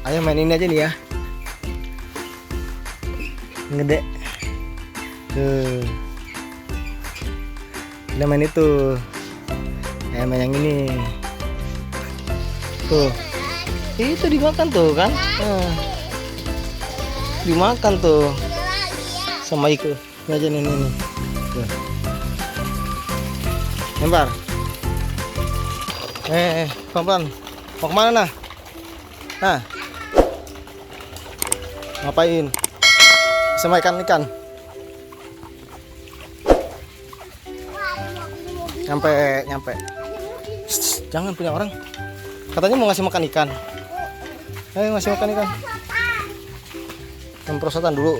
Ayo main ini aja nih ya. Gede. Tuh. Kita main itu. Ayo main yang ini. Tuh. Itu dimakan tuh kan? Nah. Dimakan tuh. Sama iku. Ini aja nih. Tuh. Lempar. Pelan-pelan. Mau kemana nah? Nah. Ngapain? Sama ikan. Nyampe. Shh, jangan punya orang. Katanya mau ngasih makan ikan. Ayo ngasih makan ikan. Perosotan dulu.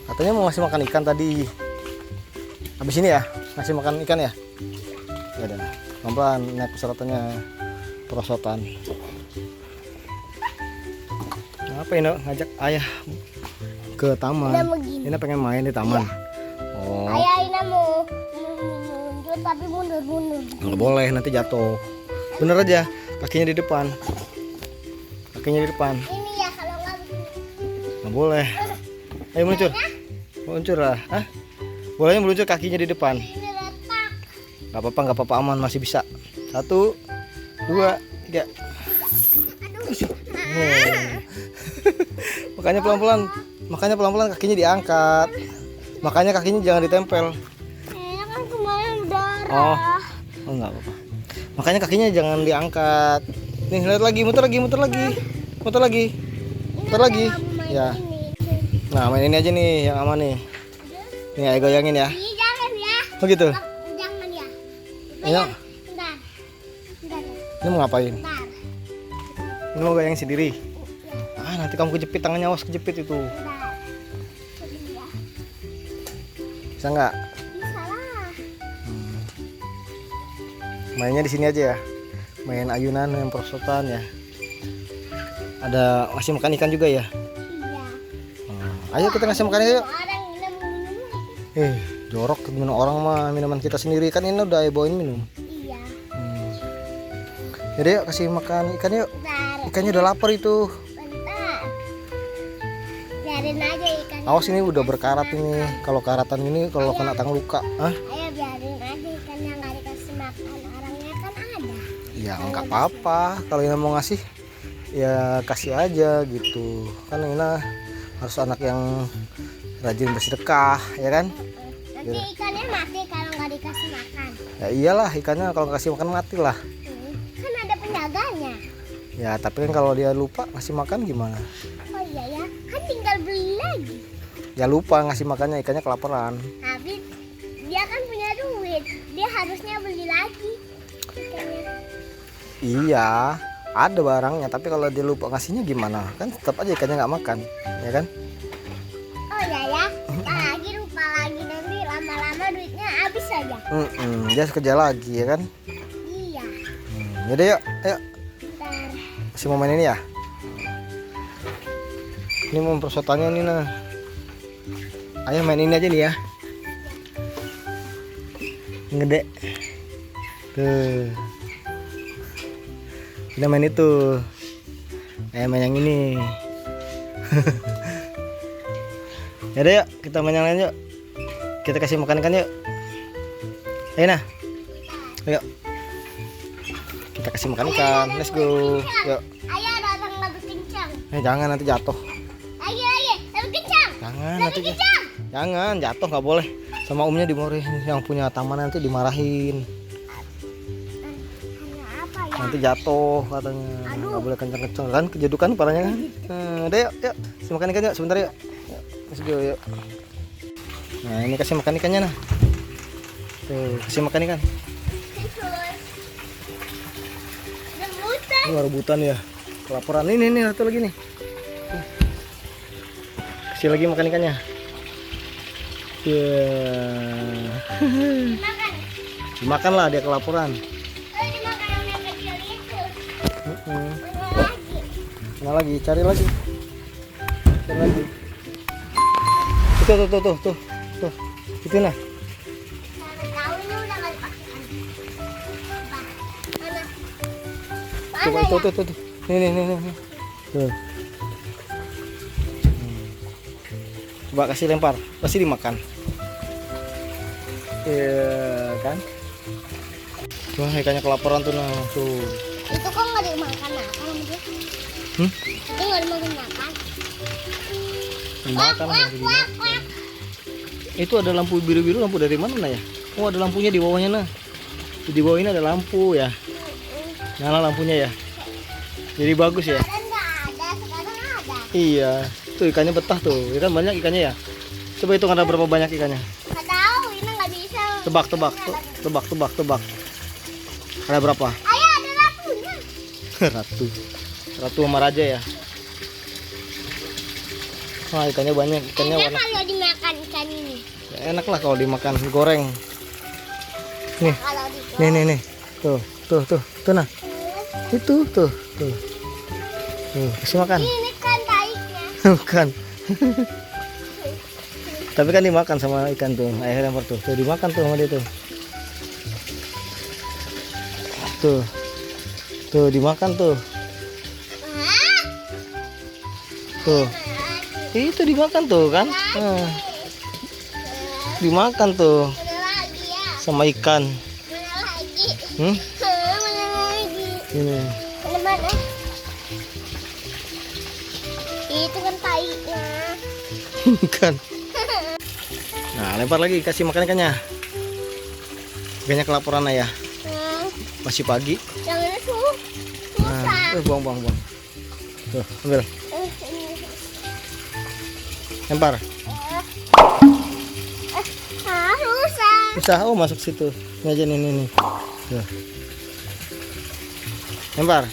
Katanya mau ngasih makan ikan tadi. Habis ini ya, ngasih makan ikan ya. Ya udah, pelan-pelan naik persyaratannya perosotan. Apa ini ngajak ayah ke taman? Ini pengen main di taman. Iya. Oh. Ayah ini mau mundur tapi mundur. Nggak boleh, nanti jatuh. Bener aja, kakinya di depan. Kakinya di depan. Ini ya kalau nggak Nggak boleh. Ayo meluncur. Meluncur lah. Hah? Bolehnya meluncur kakinya di depan. ini retak. Nggak apa-apa aman, masih bisa. 1, 2, 3. Makanya pelan-pelan kakinya diangkat. Makanya kakinya jangan ditempel. Ini kan kemarin darah. Oh nggak apa-apa. Makanya kakinya jangan diangkat. Nih lihat lagi, muter lagi. Ya. Nah main ini aja nih yang aman nih. Nih ayo goyangin ya. Ih, jangan ya. Oh gitu. Jangan ya. Ayo. Bentar. Ini mau ngapain? Bentar. Ini mau goyangin sendiri. Nanti kamu kejepit tangannya, awas kejepit itu. Bentar. Sedih ya. Bisa nggak? Bisa lah. Mainnya di sini aja ya. Main ayunan, main perosotan ya. Ada ngasih makan ikan juga ya. Iya. Ayo kita ngasih makan ikan yuk. Orang minum. Jorok minum orang mah, minuman kita sendiri kan ini udah bawain minum. Iya. Jadi yuk kasih makan ikan yuk. Bentar. Ikannya udah lapar itu. Bentar. Biarin aja ikan. Awas ini udah berkarat ini. Kalau karatan ini kalau kena tang luka. Hah? Ayo biarin aja ikan yang nggak dikasih makan orangnya kan ada. Ya nggak apa-apa. Kalau Ina mau ngasih ya kasih aja gitu. Kan Ina harus anak yang rajin bersedekah ya kan. Nanti ikannya mati kalau nggak dikasih makan. Ya iyalah, ikannya kalau nggak kasih makan mati lah. Kan ada penjaganya. Ya tapi kan kalau dia lupa ngasih makan gimana? Oh iya ya, kan tinggal beli lagi. Ya lupa ngasih makannya, ikannya kelaparan. Tapi dia kan punya duit, dia harusnya beli lagi ikannya. Iya, ada barangnya, tapi kalau dia lupa ngasihnya gimana? Kan tetap aja ikannya nggak makan, ya kan? Oh iya ya, lupa lagi nanti lama-lama duitnya habis aja. Dia kerja lagi ya kan? Iya. Yaudah yuk, ayo. Bentar. Masih mau main ini ya? Ini mau perosotannya nih nah. Ayo main ini aja nih ya. Gede. Tuh. Kita main itu. Ayo main yang ini. Yaudah yuk, kita main yang lain yuk. Kita kasih makan ikan yuk. Ayo nah. Ayo. Kita kasih makan ikan. Let's go. Yuk. Ayo datang lebih kencang. Jangan nanti jatuh. Ayo, lebih kencang. Jangan Lebih nanti. kencang. Jangan jatuh, nggak boleh. Sama omnya dimarahin. Yang punya taman nanti dimarahin. Hanya apa ya? Nanti jatuh katanya. Nggak boleh kencang-kencang kan, kejedukan parahnya kan. Udah yuk, kasih makan ikan yuk sebentar yuk. Let's go yuk. Nah ini kasih makan ikannya nah. Tuh kasih makan ikan. Rebutan. Ini rebutan ya. Kelaparan ini satu lagi nih. Kasih lagi makan ikannya. Ya. Dimakan. Dimakan lah dia kelaparan. Dimakan yang kecil itu. Mana lagi? Mana lagi? Cari lagi. Cari lagi. Tuh. Itu nah. Sampai tahu ini udah nggak dipakai. Mana? Coba Mana ya? tuh. Nih. Tuh. Coba kasih lempar, pasti dimakan. Iya kan? Wah, ikannya kelaparan tuh nah, tuh. Itu kok nggak dimakan makan sama dia? Itu nggak dimakan makan. Dimakan sama dia. Itu ada lampu biru-biru, lampu dari mana nah ya? Oh, ada lampunya di bawahnya nah. Di bawah ini ada lampu ya. Nyala lampunya ya. Jadi bagus ya. Kemarin nggak ada, sekarang ada. Iya, tuh ikannya betah tuh. Ikan banyak ikannya ya. Coba hitung ada berapa banyak ikannya. Nggak tahu, ini nggak bisa. Tebak. Ada berapa? Ayah ada ratunya. Ratu sama raja ya. Wah, ikannya banyak, ikannya Enak warna. kalau dimakan ikan ini. Ya, enak lah kalau dimakan goreng. Nih, Kalau digoreng. nih. Tuh nah. Itu tuh. Kasih makan. Ini kan taiknya. Bukan. Tapi kan dimakan sama ikan tuh. Ayah lempar tuh. Tuh dimakan tuh sama dia tuh. Tuh dimakan tuh. Hah? Tuh. Itu dimakan tuh kan? Dimakan tuh Mana lagi ya? sama ikan. Mana lagi? Hmm? Mana lagi? Ini. Mana? Itu kan taiknya. Ikan. Nah, lempar lagi, kasih makan ikannya. Ikannya kelaparan ayah. Masih pagi. Yang ini tuh Nah, buang. Tuh, ambil. Lempar. Rusak. Bisa, oh masuk situ. Ini aja nih. Tuh. Lempar.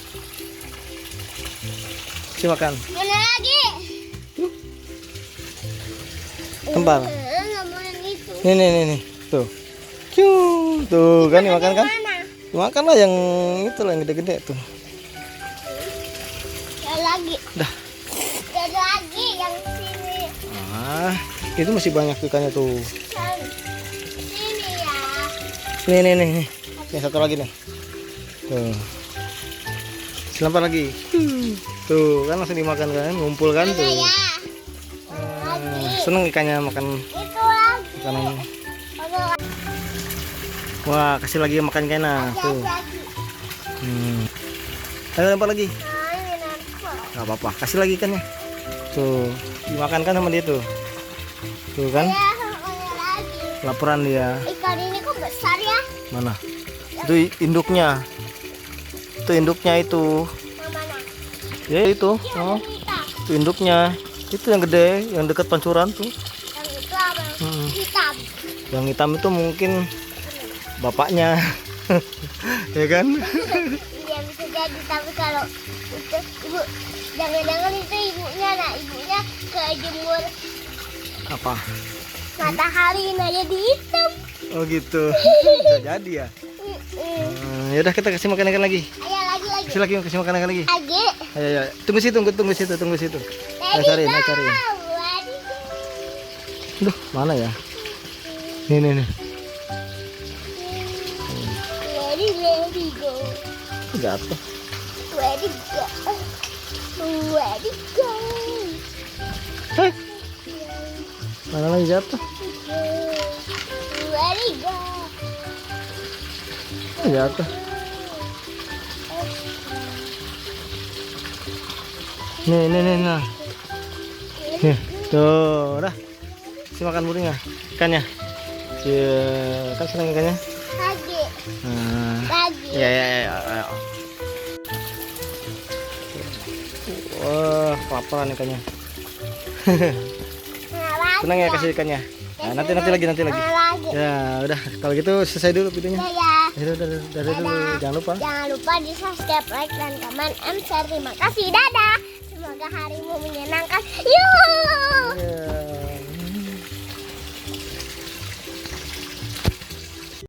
Kasih makan. Mana lagi? Lempar. Nggak mau yang itu. Nih. Tuh. Tuh kan dimakan kan? Mana? Makan lah yang itu lah yang gede-gede tuh. Yang lagi. Dah. Yang lagi yang sini. Ah, itu masih banyak ikannya tuh. Yang sini ya. Nih. Nih satu lagi nih. Tuh. Selempar lagi. Tuh kan langsung dimakan kan, ngumpul kan Mana tuh. ya? Lagi. Seneng ikannya makan Itu lagi. makanan. Mana lagi? Wah, kasih lagi makan ikan nah, tuh. Lagi. Ayo lempar lagi. Ini nampak. Gak apa-apa, kasih lagi ikannya. Tuh, dimakan kan sama dia tuh. Tuh kan, Ya, mana lagi? laparan dia. Ikan ini kok besar ya? Mana? Itu induknya. Itu induknya itu. Yang mana? Ya itu. Ini Oh, ada hitam. itu induknya. Itu yang gede, yang dekat pancuran tuh. Yang itu apa? Hitam. Yang hitam itu mungkin bapaknya. Ya kan? Iya bisa jadi, tapi kalau itu ibu, jangan-jangan itu ibunya, nah ibunya kejemur Apa? matahari, nah jadi hitam. Oh gitu. Bisa jadi ya. Yaudah kita kasih makan ikan lagi. Ayo lagi. Kasih makan ikan lagi. Agi. Ayo. Tunggu situ. Ayo cariin. Duh, mana ya? Nih. Ready go. Jatuh. Ready go. Hei, mana lagi jatuh? Ready go. Jatuh. Nih. Nah. Nih, tuh, udah. Kasih makan burungnya, ikannya. Kan senang ikannya. Lagi. Lagi. Ya. Ayo. Wah, kelaparan ikannya. Senang ya kasih ikannya. Nah, nanti lagi. Lagi. Ya, udah. Kalau gitu selesai dulu videonya. Ya. Udah dulu. Jangan lupa. Jangan lupa di subscribe, like, dan komen, share. Terima kasih. Dadah. Semoga harimu menyenangkan. Yuhu. Ya.